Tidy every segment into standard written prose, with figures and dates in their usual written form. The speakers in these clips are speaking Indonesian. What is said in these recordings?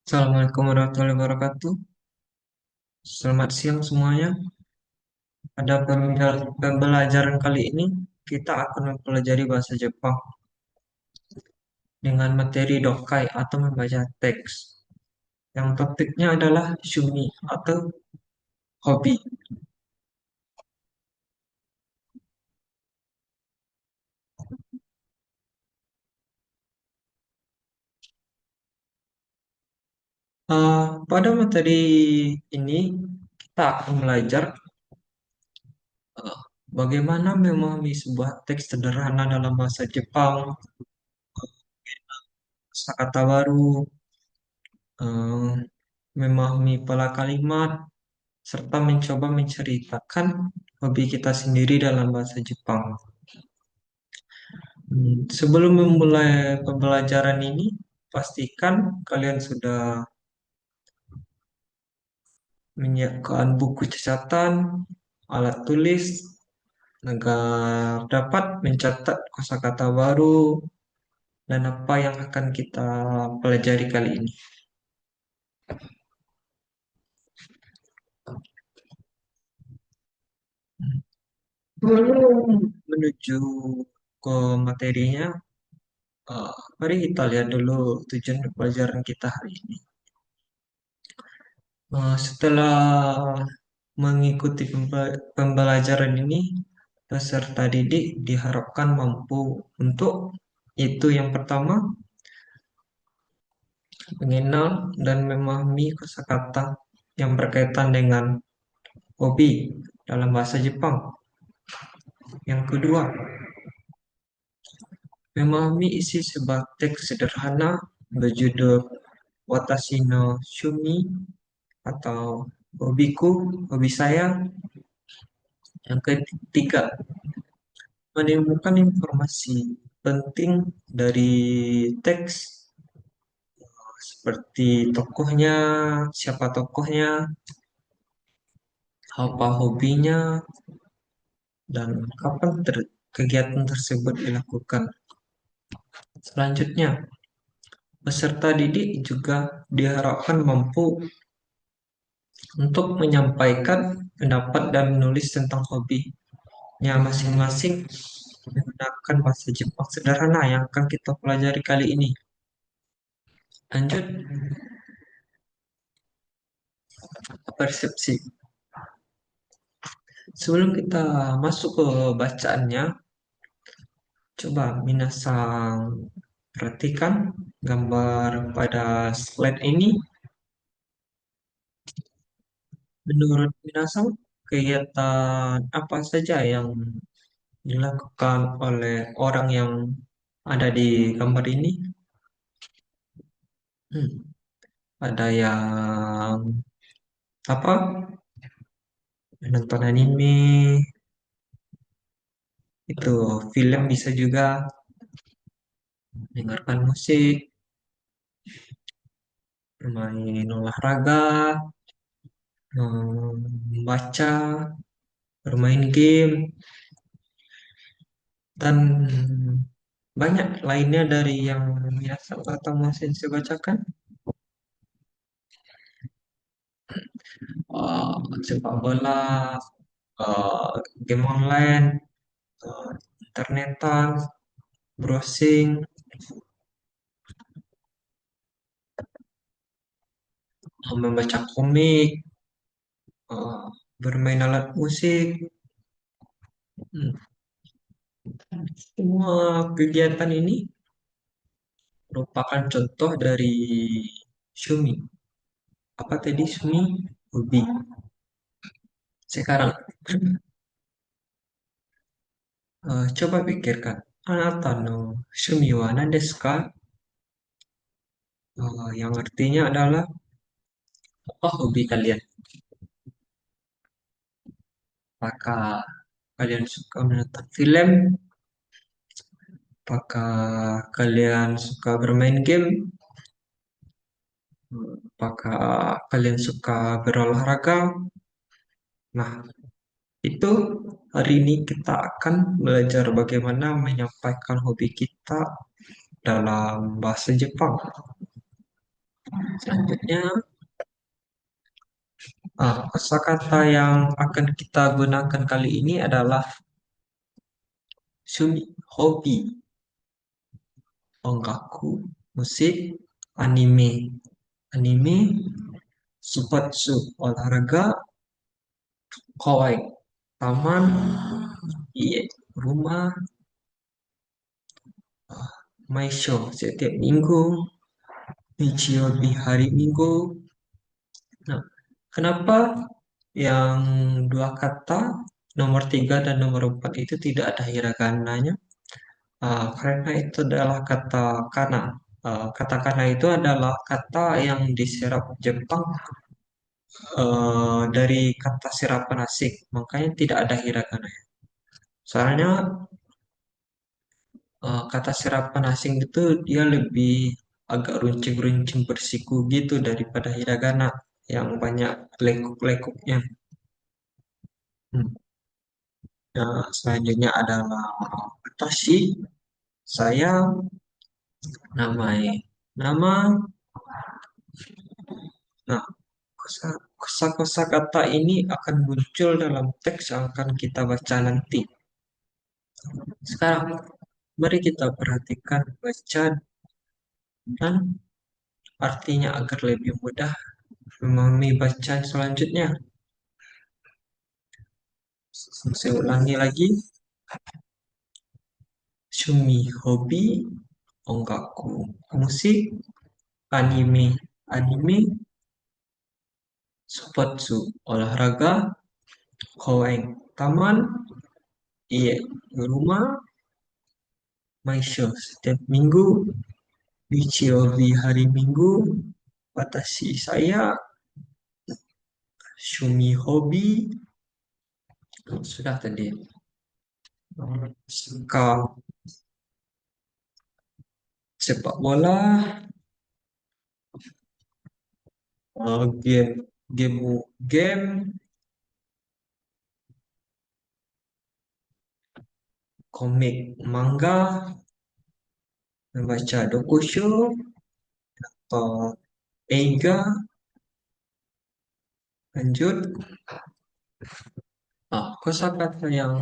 Assalamualaikum warahmatullahi wabarakatuh. Selamat siang semuanya. Pada pembelajaran kali ini, kita akan mempelajari bahasa Jepang dengan materi dokai atau membaca teks. Yang topiknya adalah shumi atau hobi. Pada materi ini, kita akan belajar uh, bagaimana memahami sebuah teks sederhana dalam bahasa Jepang, kosakata baru, uh, memahami pola kalimat, serta mencoba menceritakan hobi kita sendiri dalam bahasa Jepang. Sebelum memulai pembelajaran ini, pastikan kalian sudah menyiapkan buku catatan, alat tulis, agar dapat mencatat kosakata baru dan apa yang akan kita pelajari kali ini. Sebelum menuju ke materinya, mari kita lihat dulu tujuan pelajaran kita hari ini. Setelah mengikuti pembelajaran ini, peserta didik diharapkan mampu untuk itu yang pertama, mengenal dan memahami kosakata yang berkaitan dengan hobi dalam bahasa Jepang. Yang kedua, memahami isi sebuah teks sederhana berjudul Watashi no Shumi atau hobiku, hobi saya. Yang ketiga, menemukan informasi penting dari teks seperti tokohnya, siapa tokohnya, apa hobinya, dan kapan kegiatan tersebut dilakukan. Selanjutnya, peserta didik juga diharapkan mampu untuk menyampaikan pendapat dan menulis tentang hobinya masing-masing menggunakan bahasa Jepang sederhana yang akan kita pelajari kali ini. Lanjut, persepsi. Sebelum kita masuk ke bacaannya, coba minasang perhatikan gambar pada slide ini. Menurut minasang, kegiatan apa saja yang dilakukan oleh orang yang ada di gambar ini? Hmm, ada yang apa? Nonton anime, itu film bisa juga, dengarkan musik, main olahraga, membaca, bermain game, dan banyak lainnya dari yang biasa atau masih saya bacakan. uh, Sepak bola, uh, game online, uh, internetan, browsing, membaca komik, uh, bermain alat musik. Hmm, Semua kegiatan ini merupakan contoh dari Shumi. Apa tadi Shumi? Hobi. Sekarang, coba pikirkan. Anata no Shumi wa nan desu ka? Yang artinya adalah apa hobi kalian? Apakah kalian suka menonton film? Apakah kalian suka bermain game? Apakah kalian suka berolahraga? Nah, itu hari ini kita akan belajar bagaimana menyampaikan hobi kita dalam bahasa Jepang. Selanjutnya, kosakata yang akan kita gunakan kali ini adalah sumi, hobi, ongaku, musik, anime. Anime, supatsu, olahraga, kawaii, taman, iya, rumah, my show, setiap minggu, Michio di hari Minggu. Nah, kenapa yang dua kata, nomor tiga dan nomor empat itu tidak ada hiragananya? Karena itu adalah kata kana. Kata kana itu adalah kata yang diserap Jepang dari kata serapan asing, makanya tidak ada hiragana. Soalnya kata serapan asing itu dia lebih agak runcing-runcing bersiku gitu daripada hiragana yang banyak lekuk-lekuknya. Hmm. Nah, selanjutnya adalah Atashi, saya, namai. Nama, nah, kosa-kosa kata ini akan muncul dalam teks yang akan kita baca nanti. Sekarang, mari kita perhatikan baca dan artinya agar lebih mudah memahami bacaan selanjutnya. Saya ulangi lagi. Shumi, hobi, ongaku, musik, anime, anime, spotsu, olahraga, koeng, taman, iya, rumah, my show, setiap minggu, Ichiobi hari Minggu, Watashi saya, Shumi hobi, sudah tadi. Suka sepak bola, game, game, komik, manga, membaca dokusho, atau eiga, lanjut. Kosakata yang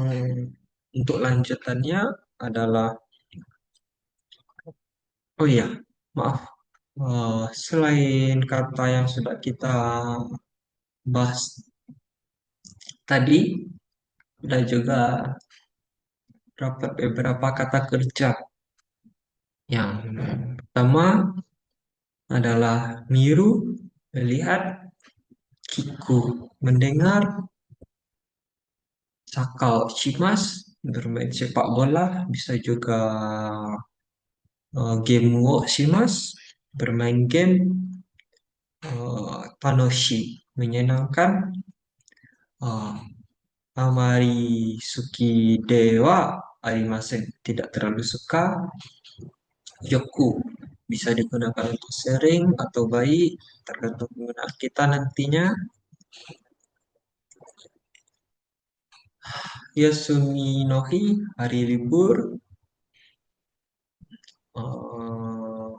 untuk lanjutannya adalah, oh iya, maaf. Selain kata yang sudah kita bahas tadi, ada juga dapat beberapa kata kerja. Yang pertama adalah miru, melihat, kiku, mendengar, sakal, shimas, bermain sepak bola, bisa juga game wo shimas, bermain game, tanoshi, menyenangkan, uh, amari suki dewa arimasen, tidak terlalu suka, yoku, bisa digunakan untuk sering atau baik, tergantung penggunaan kita nantinya. Yasumi nohi, hari libur. Eh,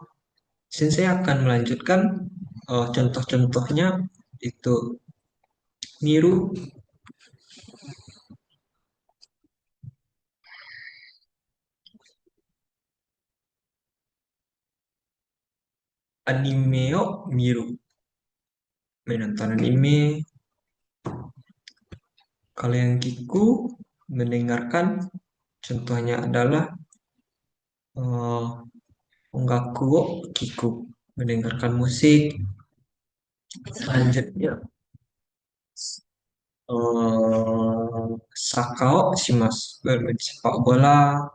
Sensei akan melanjutkan contoh-contohnya itu niru, animeo, miru, menonton anime. Kalau yang kiku, mendengarkan, contohnya adalah eh, ongaku wo kiku, mendengarkan musik. Selanjutnya, sakao shimasu, bermain sepak bola,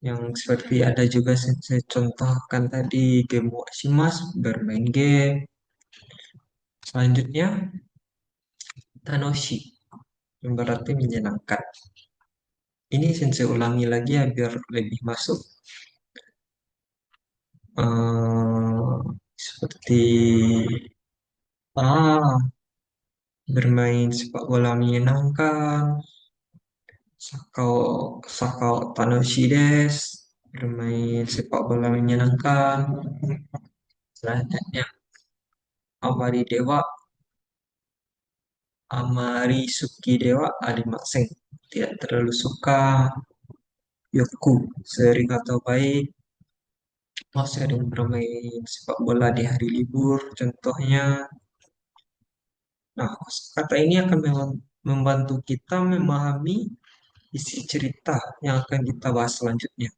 yang seperti ada juga saya contohkan tadi, game shimasu, bermain game. Selanjutnya, tanoshi, yang berarti menyenangkan. Ini saya ulangi lagi ya biar lebih masuk. Seperti bermain sepak bola menyenangkan, sakau sakau tanoshi desu, bermain sepak bola menyenangkan. Selanjutnya, Amari Dewa, Amari Suki Dewa, Alimasen. Tidak terlalu suka Yoku, sering atau baik. Oh, sering bermain sepak bola di hari libur, contohnya. Nah, kata ini akan membantu kita memahami isi cerita yang akan kita bahas selanjutnya.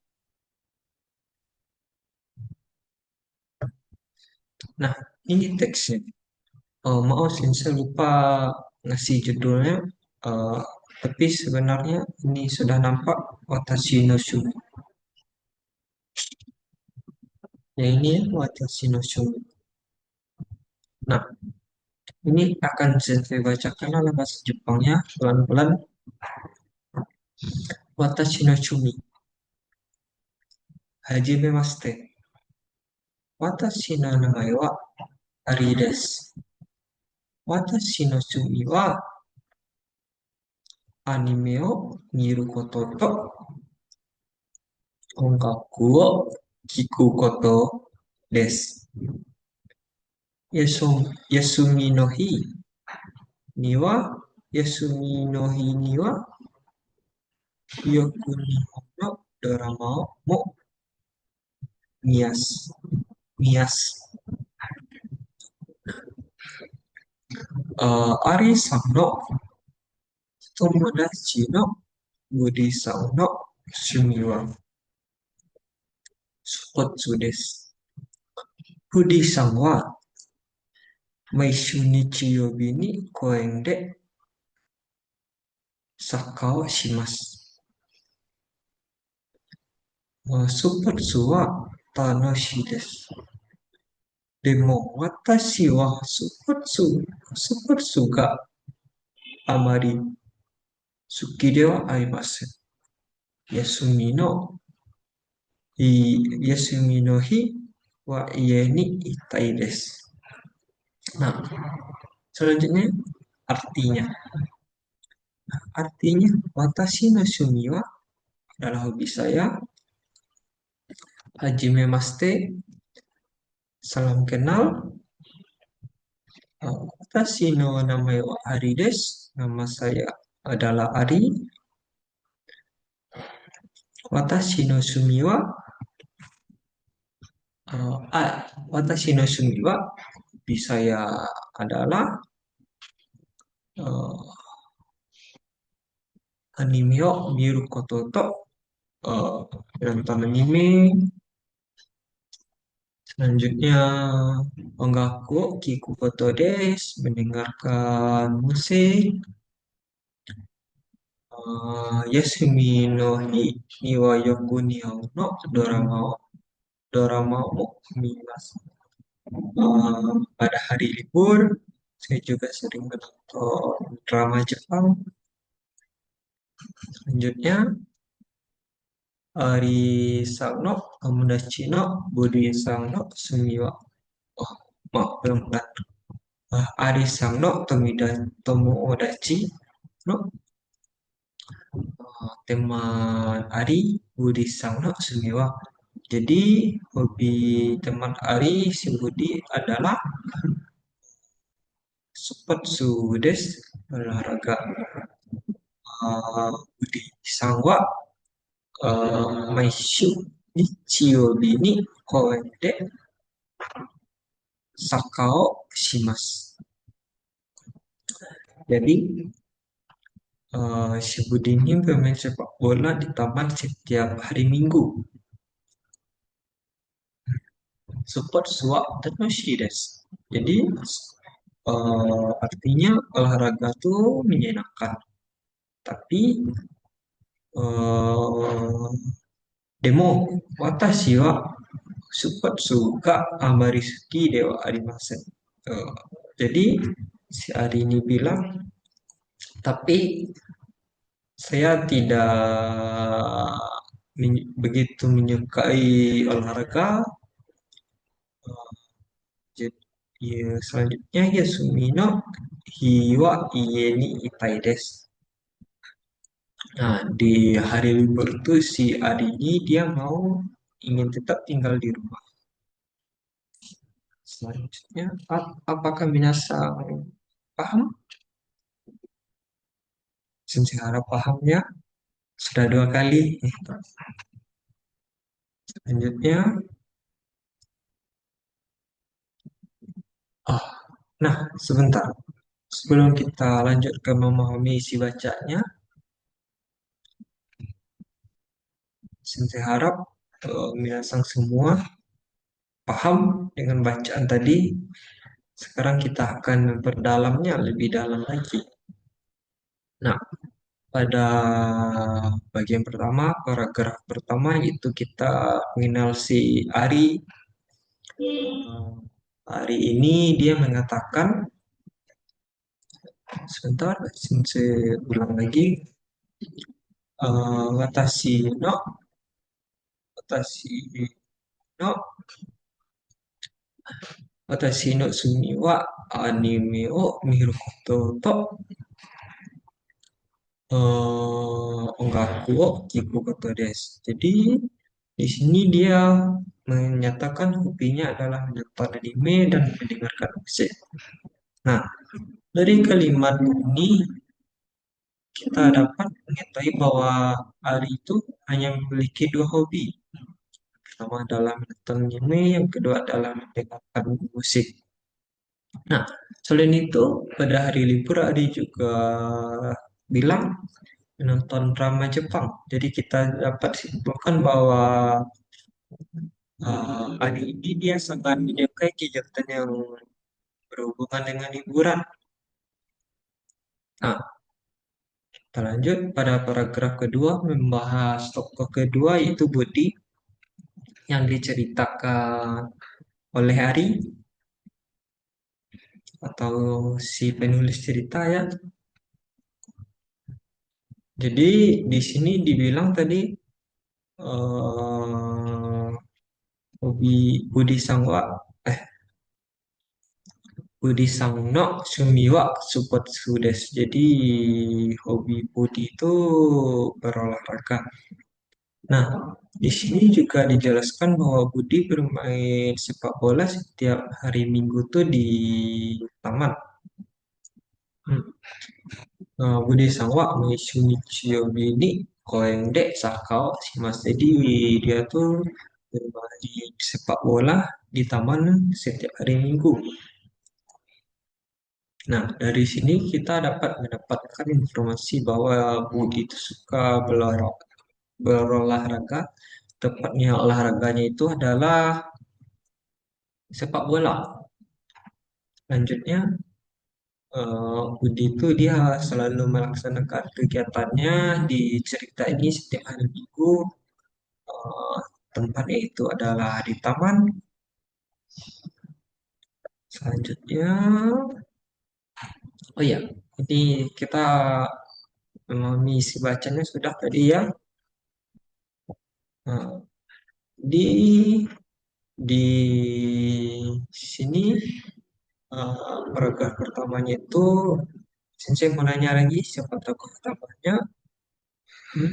Nah, ini teksnya. Maaf sih, saya lupa ngasih judulnya. Eh, tapi sebenarnya ini sudah nampak Watashi no Shumi. Ya ini ya, Watashi no Shumi. Nah, ini akan saya bacakan dalam bahasa Jepangnya pelan-pelan. Watashi no Shumi. Hajime maste. Watashi no namae wa Ari desu. Watashi no Shumi wa anime o miru koto to 音楽を聴くことです。休みの日には、休みの日には、よく日本のドラマも見やす。見やす。アリさんの友達のブディさんの趣味はスポーツです。ブディさんは毎週日曜日に公園でサッカーをします。スポーツは楽しいです。でも、私はスポーツがあまり好きではありません。休みの休みの日は家にいたいです。Nah, selanjutnya artinya. Artinya, watashi no shumi wa adalah hobi saya. Hajime maste, salam kenal. Watashi no namae wa Ari desu. Nama saya adalah Ari. Watashi no shumi wa watashi no shumi wa hobi saya adalah eh, anime o miru koto to eh, nonton anime. Selanjutnya Ongaku Kiku Koto des, mendengarkan musik. Yasumi no hi ni wa yoku nihon no dorama o mimasu. Pada hari libur, saya juga sering menonton drama Jepang. Selanjutnya, Ari Sang no Tomodachi no Budi Sang no Sumiwa. Oh, maaf, belum kan. Ari Sang no Tomodachi no teman Ari Budi Sang no Sumiwa. Jadi, hobi teman Ari si Budi adalah Supatsu desu, olahraga. Budi Sang wa Maishu Nichiyobi ni koen de sakao shimasu. Jadi, si Budi ini bermain sepak bola di taman setiap hari Minggu. Support suwa tanoshi desu. Jadi, artinya olahraga tuh menyenangkan. Tapi, eh, demo watashi wa support ga amari suki de wa arimasen. Eh, jadi, si Ari ini bilang, tapi saya tidak begitu menyukai olahraga. Jadi, ya, selanjutnya Yasumi no Hiwa Iie ni Itai desu. Nah, di hari libur itu si Ari ini dia mau ingin tetap tinggal di rumah. Selanjutnya, apakah minasang paham? Saya harap pahamnya sudah dua kali. Selanjutnya, oh, nah sebentar. Sebelum kita lanjut ke memahami isi bacanya, saya harap minasang semua paham dengan bacaan tadi. Sekarang kita akan memperdalamnya lebih dalam lagi. Nah, pada bagian pertama, paragraf pertama itu kita mengenal si Ari. Ari ini dia mengatakan, sebentar, saya ulang lagi. Watashi no, watashi no, watashi no sumi wa anime o miru koto to ongaku wo kiku koto desu. Jadi di sini dia menyatakan hobinya adalah menonton anime dan mendengarkan musik. Nah, dari kalimat ini kita dapat mengetahui bahwa Ari itu hanya memiliki dua hobi. Pertama adalah menonton anime, yang kedua adalah mendengarkan musik. Nah, selain itu, pada hari libur Ari juga bilang menonton drama Jepang. Jadi kita dapat simpulkan bahwa Ari ini dia sangat menyukai kegiatan yang berhubungan dengan hiburan. Nah, kita lanjut pada paragraf kedua membahas tokoh kedua yaitu Budi yang diceritakan oleh Ari atau si penulis cerita ya. Jadi di sini dibilang tadi eh, hobi Budi Sangwa eh Budi Sangno Sumiwa Supotsu desu. Jadi hobi Budi itu berolahraga. Nah, di sini juga dijelaskan bahwa Budi bermain sepak bola setiap hari Minggu tuh di taman. Hmm. Budi Sangwa Shunichio ini Koende Sakao Shimasu. Jadi dia tuh bermain sepak bola di taman setiap hari Minggu. Nah, dari sini kita dapat mendapatkan informasi bahwa Budi itu suka berolahraga. Tepatnya olahraganya itu adalah sepak bola. Selanjutnya, Budi itu dia selalu melaksanakan kegiatannya di cerita ini setiap hari Minggu. Eh, Tempatnya itu adalah di taman. Selanjutnya, oh ya, ini kita memahami isi bacanya sudah tadi ya. Nah, di di sini paragraf pertamanya itu Sensei mau nanya lagi siapa tokoh utamanya, hmm,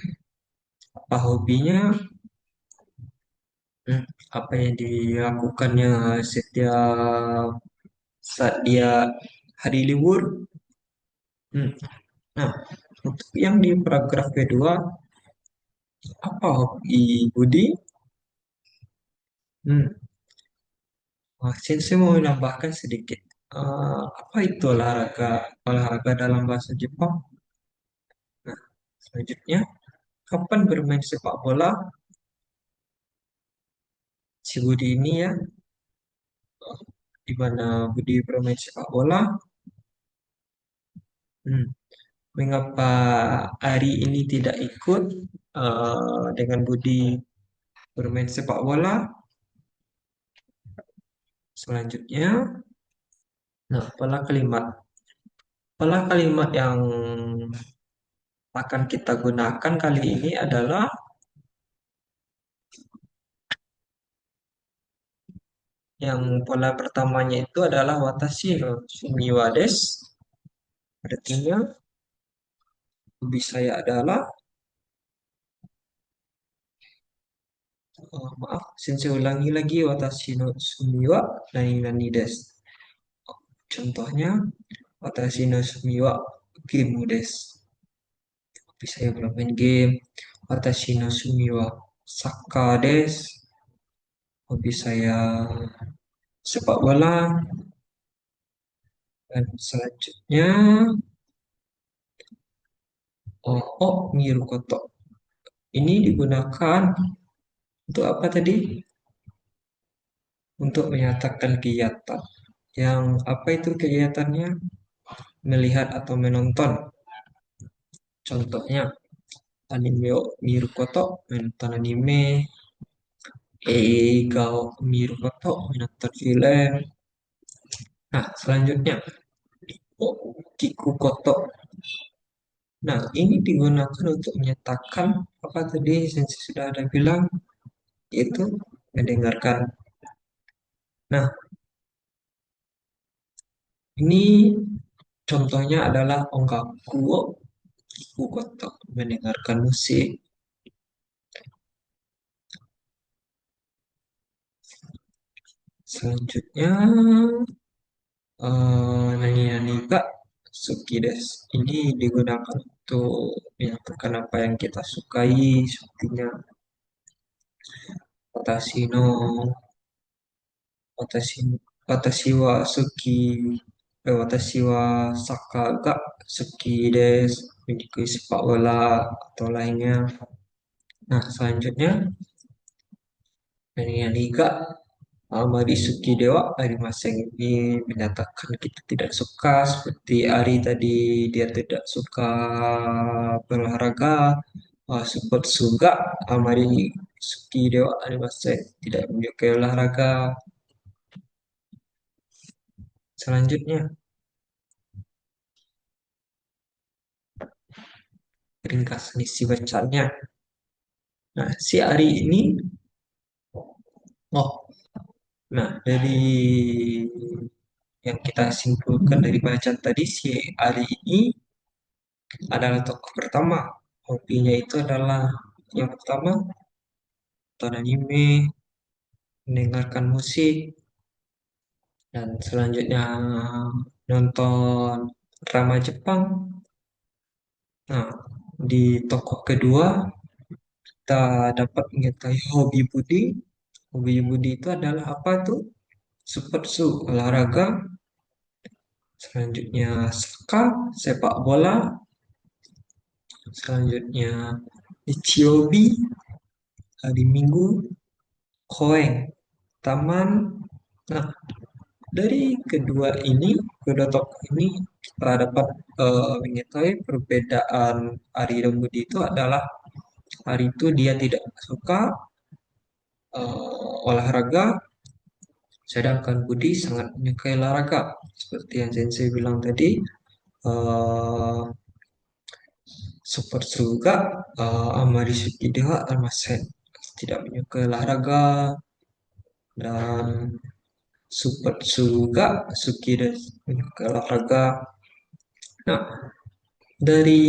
apa hobinya, hmm, apa yang dilakukannya setiap saat dia hari libur. Hmm. Nah, untuk yang di paragraf kedua, apa hobi Budi? Hmm. Sensei mau menambahkan sedikit. Apa itu olahraga? Olahraga dalam bahasa Jepang. Nah, selanjutnya, kapan bermain sepak bola? Si Budi ini ya, di mana Budi bermain sepak bola. Hmm. Mengapa Ari ini tidak ikut dengan Budi bermain sepak bola? Selanjutnya, nah, pola kalimat yang akan kita gunakan kali ini adalah yang pola pertamanya itu adalah watashi no sumiwa desu. Artinya, hobi saya adalah Maaf, sensei ulangi lagi watashi no sumi wa nani nani desu. Contohnya, watashi no sumi wa game desu. Hobi saya bermain game. Watashi no sumi wa sakkar desu. Hobi saya sepak bola. Dan selanjutnya, oh, miru koto. Ini digunakan untuk apa tadi? Untuk menyatakan kegiatan. Yang apa itu kegiatannya? Melihat atau menonton. Contohnya, anime o miru koto, menonton anime. Eiga o miru koto, menonton film. Nah, selanjutnya, oh, kiku koto. Nah, ini digunakan untuk menyatakan apa tadi yang sudah ada bilang, yaitu mendengarkan. Nah, ini contohnya adalah ongaku wo kiku koto, mendengarkan musik. Selanjutnya, nani nani ga suki desu. Ini digunakan untuk menyatakan apa yang kita sukai, sepertinya watashi no watashi watashi wa suki watashi wa saka ga suki desu. Menyukai sepak bola atau lainnya. Nah, selanjutnya nani nani ga Amari Suki Dewa Ari Maseng ini menyatakan kita tidak suka seperti Ari tadi dia tidak suka berolahraga. Support Suga Amari Suki Dewa Ari Maseng tidak menyukai olahraga. Selanjutnya ringkas isi bacanya. Nah, si Ari ini, oh, nah dari yang kita simpulkan dari bacaan tadi, si Ari ini adalah tokoh pertama. Hobinya itu adalah yang pertama nonton anime, mendengarkan musik, dan selanjutnya nonton drama Jepang. Nah, di tokoh kedua kita dapat mengetahui hobi Budi. Hobi Budi itu adalah apa tuh? Supersu, olahraga. Selanjutnya Saka, sepak bola. Selanjutnya Ichiobi, hari Minggu. Koeng, taman. Nah, dari kedua tokoh ini kita dapat mengetahui perbedaan Ari dan Budi itu adalah Ari itu dia tidak suka olahraga, sedangkan Budi sangat menyukai olahraga. Seperti yang Sensei bilang tadi, uh, seperti juga Amari Sukidewa Almasen tidak menyukai olahraga dan Super juga Suki dan menyukai olahraga. Nah, dari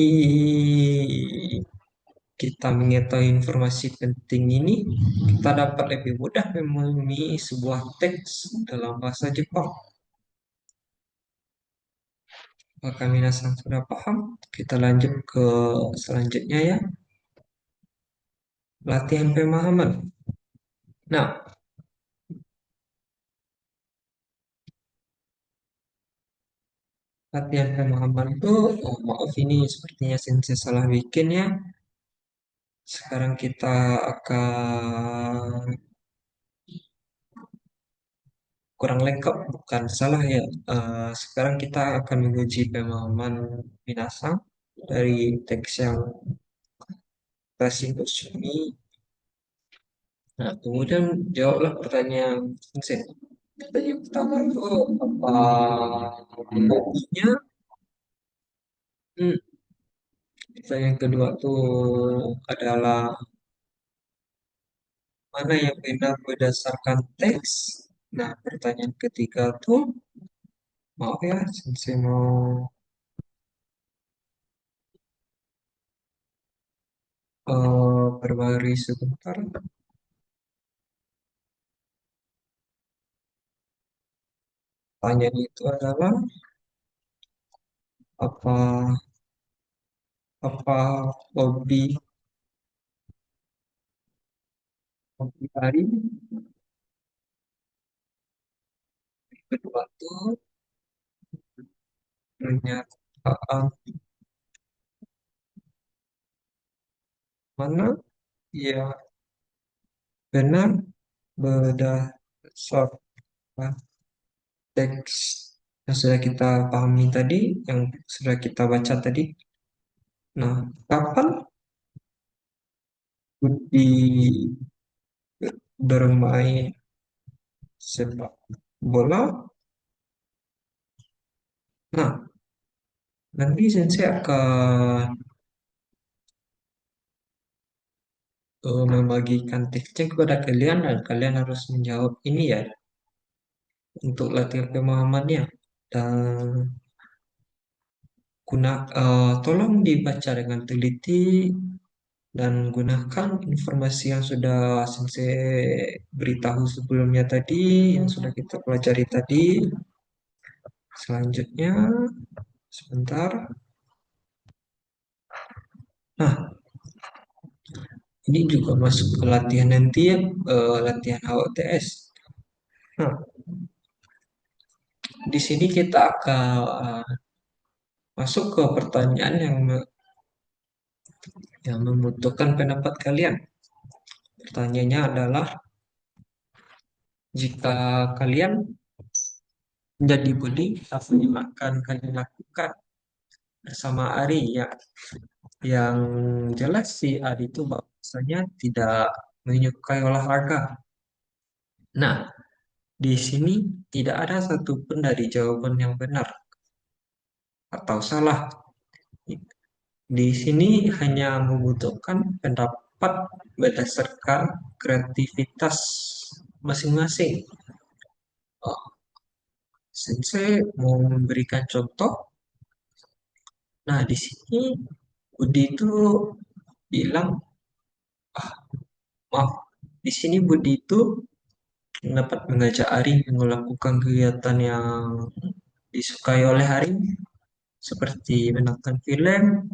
kita mengetahui informasi penting ini, kita dapat lebih mudah memahami sebuah teks dalam bahasa Jepang. Apakah minasan sudah paham? Kita lanjut ke selanjutnya ya, latihan pemahaman. Nah, latihan pemahaman itu, oh maaf ini sepertinya sensei salah bikin ya. Sekarang kita akan kurang lengkap, bukan salah ya. Sekarang kita akan menguji pemahaman Minasang dari teks yang Rashid Utsumi. Nah, kemudian jawablah pertanyaan Vincent. Pertanyaan pertama itu apa hobinya? Hmm. Pertanyaan kedua tuh adalah mana yang benar berdasarkan teks. Nah, pertanyaan ketiga tuh maaf ya, saya mau berbaris sebentar. Pertanyaan itu adalah apa apa hobi hobi hari kedua tuh pernyataan mana yang benar berdasarkan teks yang sudah kita pahami tadi, yang sudah kita baca tadi. Nah, kapan Budi bermain sepak bola? Nah, nanti saya akan membagikan teksnya kepada kalian dan kalian harus menjawab ini ya untuk latihan pemahamannya. Dan tolong dibaca dengan teliti dan gunakan informasi yang sudah saya beritahu sebelumnya tadi, yang sudah kita pelajari tadi. Selanjutnya, sebentar. Nah, ini juga masuk ke latihan nanti ya, latihan HOTS. Nah, di sini kita akan masuk ke pertanyaan yang membutuhkan pendapat kalian. Pertanyaannya adalah, jika kalian menjadi bully, apa yang akan kalian lakukan bersama Ari ya? Yang jelas si Ari itu bahwasanya tidak menyukai olahraga. Nah, di sini tidak ada satupun dari jawaban yang benar atau salah. Di sini hanya membutuhkan pendapat berdasarkan kreativitas masing-masing. Oh, Sensei mau memberikan contoh. Nah, di sini Budi itu bilang, ah, maaf, di sini Budi itu dapat mengajak Ari melakukan kegiatan yang disukai oleh Ari, seperti menonton film.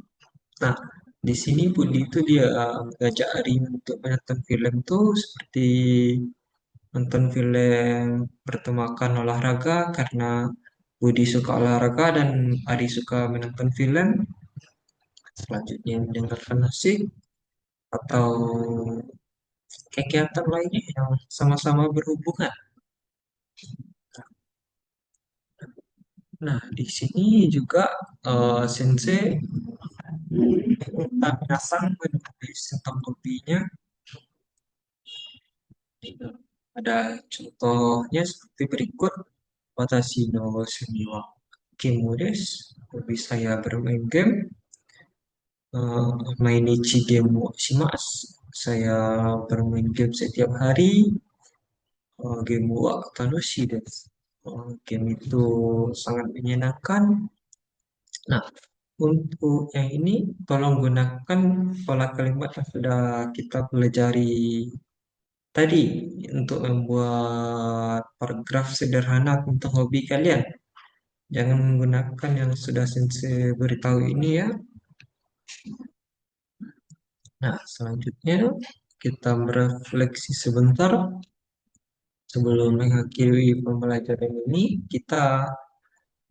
Nah, di sini Budi itu dia mengajak Ari untuk menonton film tuh seperti nonton film bertemakan olahraga karena Budi suka olahraga dan Ari suka menonton film. Selanjutnya mendengarkan musik atau kegiatan lainnya yang sama-sama berhubungan. Nah, di sini juga Sensei tak pasang menulis tentang kopinya. Ada contohnya seperti berikut. Watashi no sumi wa game desu. Hobi saya bermain game. Mainichi game wo shimasu. Saya bermain game setiap hari. Game wa tanoshi desu. Game itu sangat menyenangkan. Nah, untuk yang ini tolong gunakan pola kalimat yang sudah kita pelajari tadi untuk membuat paragraf sederhana tentang hobi kalian. Jangan menggunakan yang sudah saya beritahu ini ya. Nah, selanjutnya kita merefleksi sebentar sebelum mengakhiri pembelajaran ini. Kita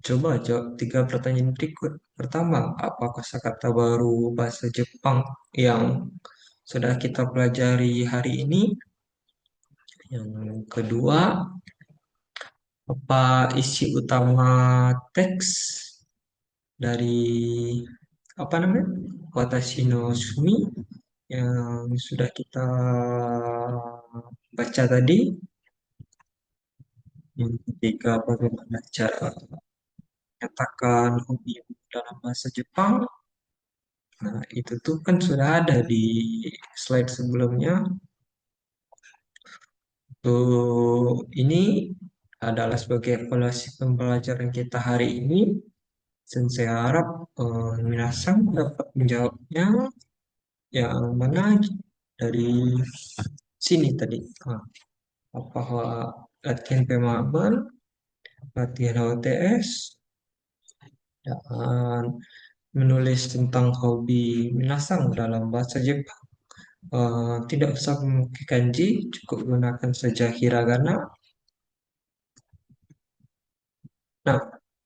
coba jawab tiga pertanyaan berikut. Pertama, apa kosakata baru bahasa Jepang yang sudah kita pelajari hari ini? Yang kedua, apa isi utama teks dari apa namanya? Watashi no Sumi yang sudah kita baca tadi. Yang ketiga, bagaimana cara menyatakan hobi dalam bahasa Jepang. Nah, itu tuh kan sudah ada di slide sebelumnya. Tuh, ini adalah sebagai evaluasi pembelajaran kita hari ini. Dan saya harap minasan dapat menjawabnya yang mana dari sini tadi. Nah, bahwa latihan pemahaman latihan HOTS, dan menulis tentang hobi minasang dalam bahasa Jepang. Tidak usah memakai kanji, cukup gunakan saja hiragana. Nah,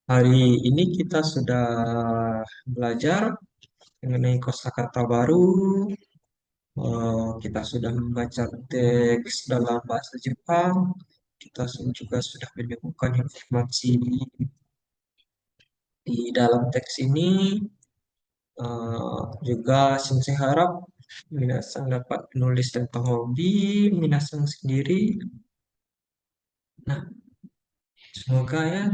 hari ini kita sudah belajar mengenai kosakata baru. Kita sudah membaca teks dalam bahasa Jepang. Kita juga sudah menemukan informasi di dalam teks ini. Juga Sensei harap Minasang dapat menulis tentang hobi Minasang sendiri. Nah, semoga ya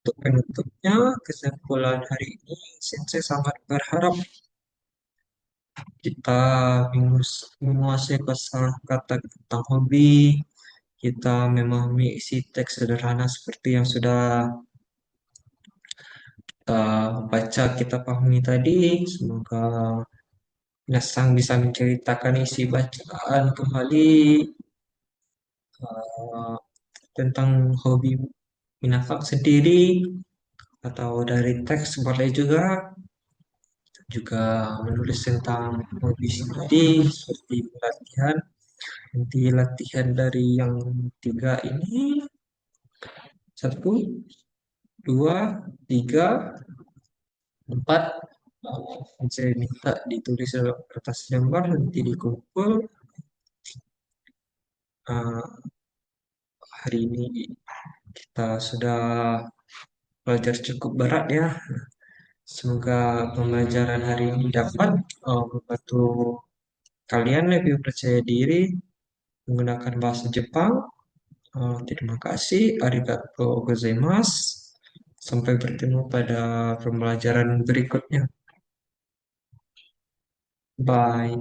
untuk penutupnya kesimpulan hari ini Sensei sangat berharap kita menguasai kosakata tentang hobi, kita memahami isi teks sederhana seperti yang sudah kita baca, kita pahami tadi. Semoga Minasang bisa menceritakan isi bacaan kembali eh, tentang hobi Minasang sendiri atau dari teks boleh juga menulis tentang hobi sendiri seperti latihan. Nanti latihan dari yang tiga ini, satu, dua, tiga, empat. Saya minta ditulis dalam kertas lembar, nanti dikumpul. Eh, Hari ini kita sudah belajar cukup berat ya. Semoga pembelajaran hari ini dapat membantu kalian lebih percaya diri menggunakan bahasa Jepang. Terima kasih. Arigatou gozaimasu. Sampai bertemu pada pembelajaran berikutnya. Bye.